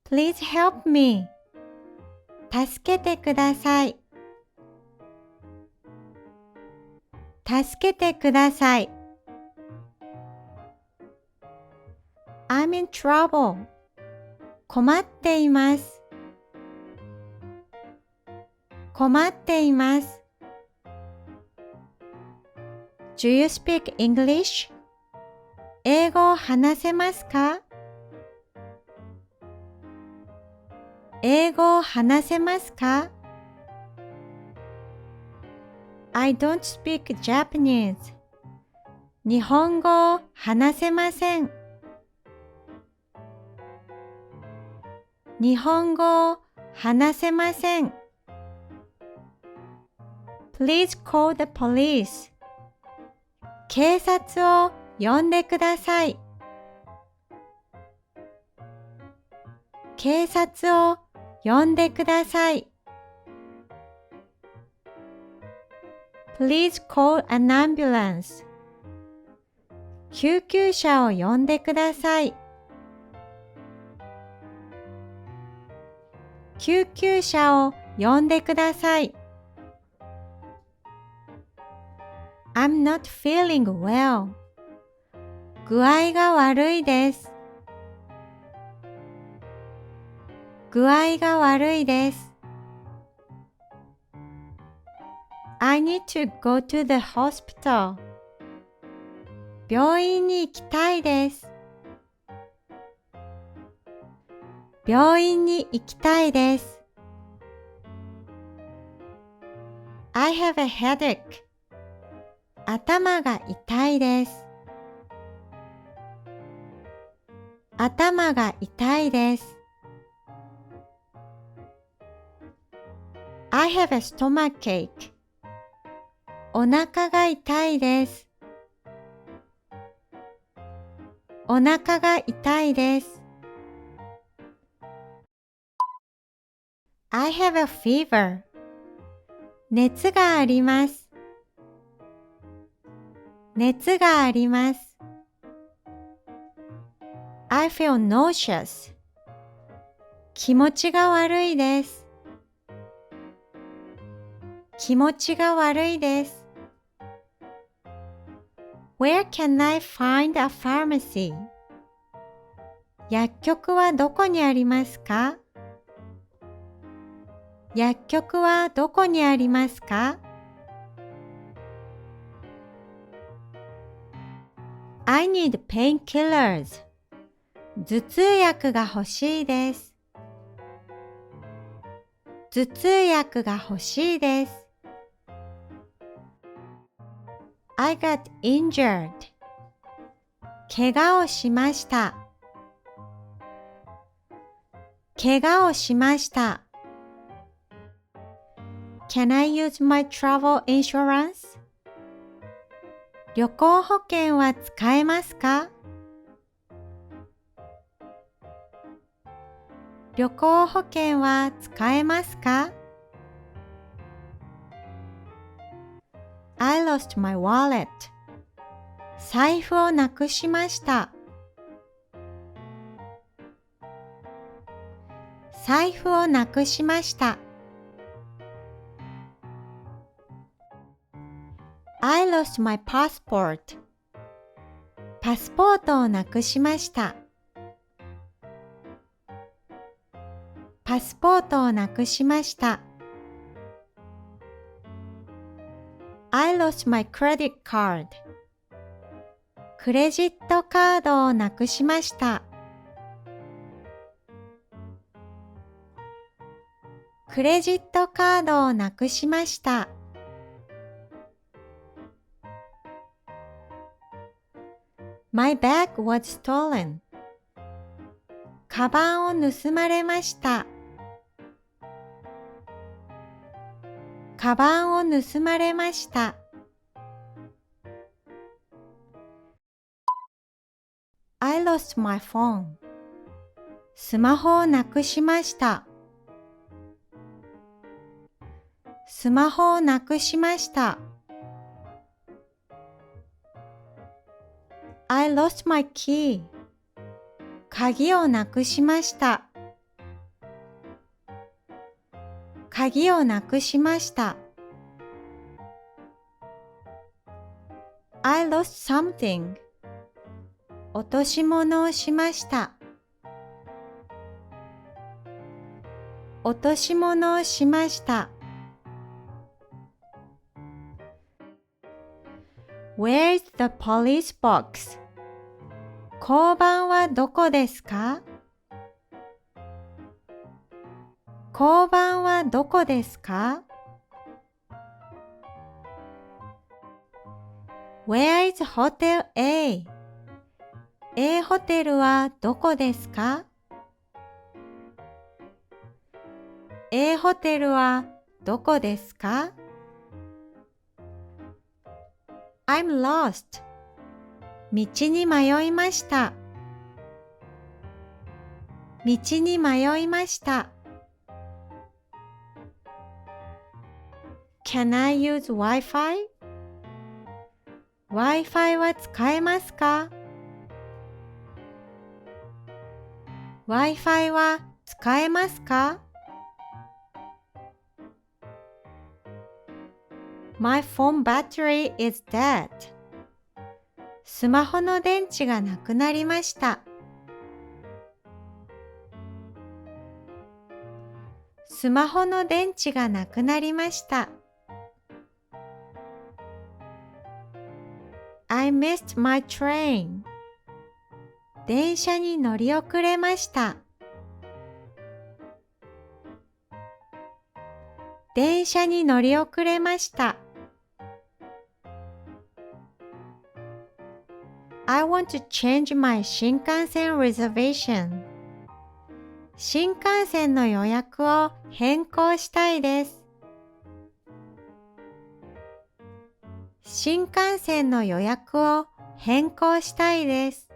Please help me. 助けてください。助けてください。I'm in trouble. 困っています。困っています。Do you speak English? 英語を話せますか？英語を話せますか？ I don't speak Japanese. 日本語を話せません。日本語を話せません。Please call the police. 警察を呼んでください。警察を呼んでください。Please call an ambulance. 救急車を呼んでください。救急車を呼んでください。I'm not feeling well. 具合が悪いです。具合が悪いです。I need to go to the hospital. 病院に行きたいです。病院に行きたいです。I have a headache. 頭が痛いです。頭が痛いです。I have a stomachache. お腹が痛いです。お腹が痛いです。I have a fever. 熱があります。熱があります。I feel nauseous. 気持ちが悪いです。気持ちが悪いです。Where can I find a pharmacy? 薬局はどこにありますか？薬局はどこにありますか？ I need painkillers. 頭痛薬が欲しいです。頭痛薬が欲しいです。I got injured. 怪我をしました。怪我をしました。Can I use my travel insurance? 旅行保険は使えますか？旅行保険は使えますか？ I lost my wallet. 財布をなくしました。財布をなくしました。I lost my passport. パスポートをなくしました。パスポートをなくしました。I lost my credit card. クレジットカードをなくしました。クレジットカードをなくしました。My bag was stolen. カバンを盗まれました。カバンを盗まれました。I lost my phone. スマホをなくしました。スマホをなくしました。I lost my key. 鍵をなくしました。鍵をなくしました。I lost something. 落とし物をしました。落とし物をしました。Where's the police box? 交番はどこですか？交番はどこですか？ Where is Hotel A? A ホテルはどこですか？ A ホテルはどこですか？ I'm lost. 道に迷いました。道に迷いました。Can I use Wi-Fi? Wi-Fi は使えますか？ Wi-Fi は使えますか？ My phone battery is dead. スマホの電池がなくなりました。スマホの電池がなくなりました。I missed my train. 電車に乗り遅れました。電車に乗り遅れました。I want to change my 新幹線 reservation. 新幹線の予約を変更したいです。新幹線の予約を変更したいです。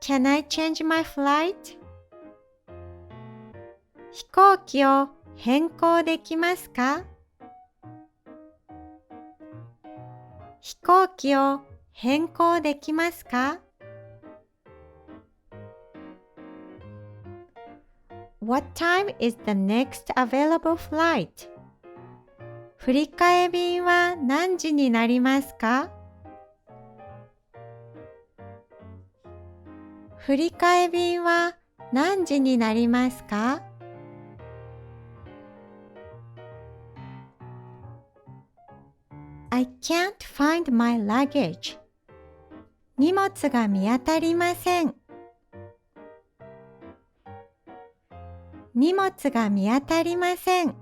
Can I change my flight? 飛行機を変更できますか？飛行機を変更できますか？ What time is the next available flight? 振り替え便は何時になりますか？振り替え便は何時になりますか？ I can't find my luggage. 荷物が見当たりません。荷物が見当たりません。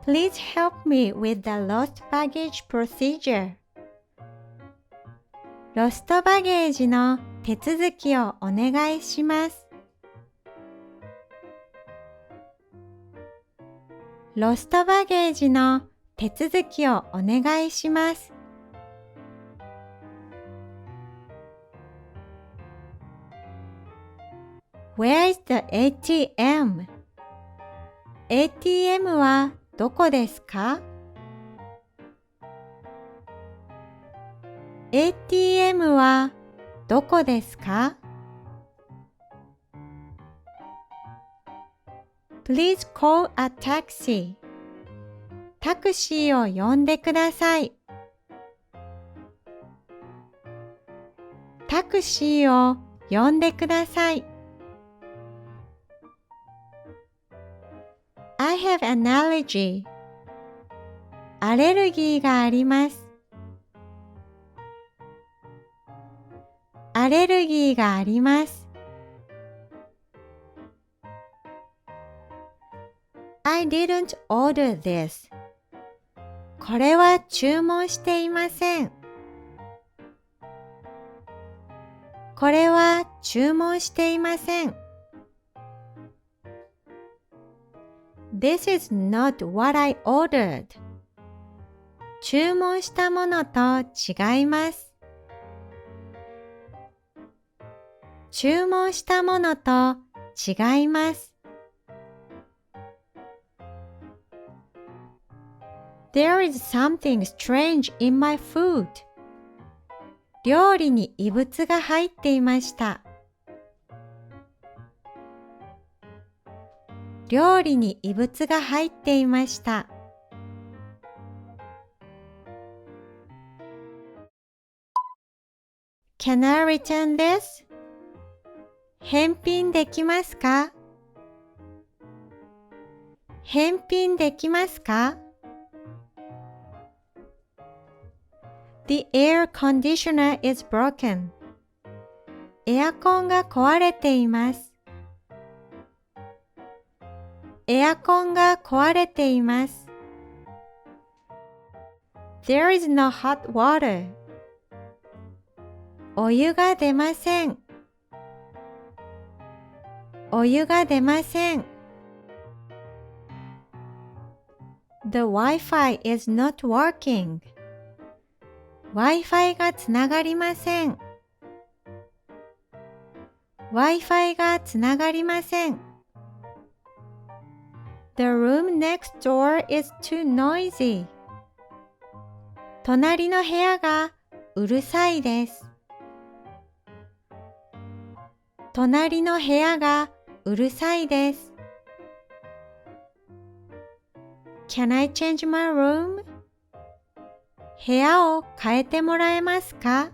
Please help me with the lost baggage procedure. ロストバゲージの手続きをお願いします。ロストバゲージの手続きをお願いします。Where is the ATM? ATM はどこですか？ ATM はどこですか？ Please call a taxi. タクシーを呼んでください。タクシーを呼んでください。I have an allergy. アレルギーがあります。アレルギーがあります。I didn't order this. これは注文していません。これは注文していません。This is not what I ordered. 注文したものと違います。注文したものと違います。There is something strange in my food. 料理に異物が入っていました。料理に異物が入っていました。Can I return this? 返品できますか？返品できますか？ The air conditioner is broken. エアコンが壊れています。エアコンが壊れています。There is no hot water. お湯が出ません。お湯が出ません。The Wi-Fi is not working. Wi-Fi がつながりません。Wi-Fi がつながりません。The room next door is too noisy. 隣の部屋がうるさいです。隣の部屋がうるさいです。Can I change my room? 部屋を変えてもらえますか？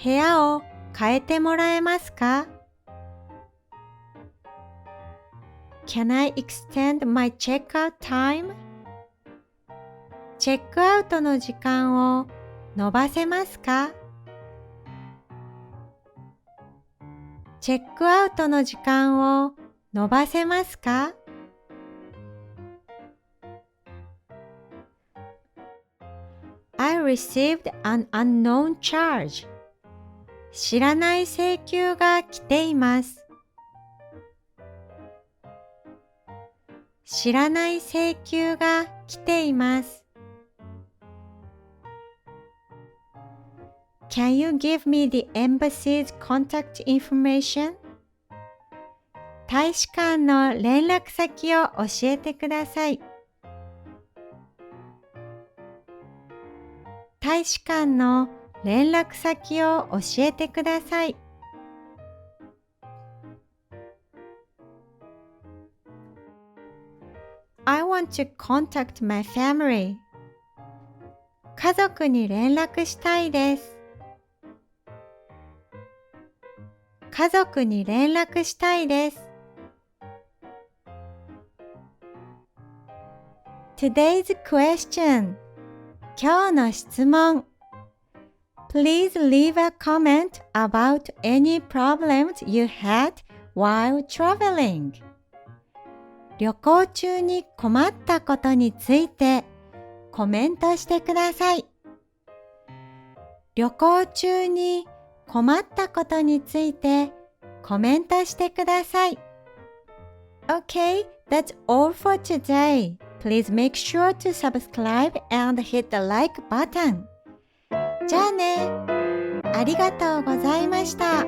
部屋を変えてもらえますか？ Can I extend my checkout time? チェックアウトの時間を延ばせますか？チェックアウトの時間を延ばせますか？ I received an unknown charge. 知らない請求が来ています。知らない請求が来ています。Can you give me the embassy's contact information? 大使館の連絡先を教えてください。大使館の連絡先を教えてください。I want to contact my family. 家族に連絡したいです。家族に連絡したいです。Today's question. 今日の質問。Please leave a comment about any problems you had while traveling. 旅行中に困ったことについてコメントしてください。旅行中に困ったことについてコメントしてください。Okay, that's all for today. Please make sure to subscribe and hit the like button. じゃあね。ありがとうございました。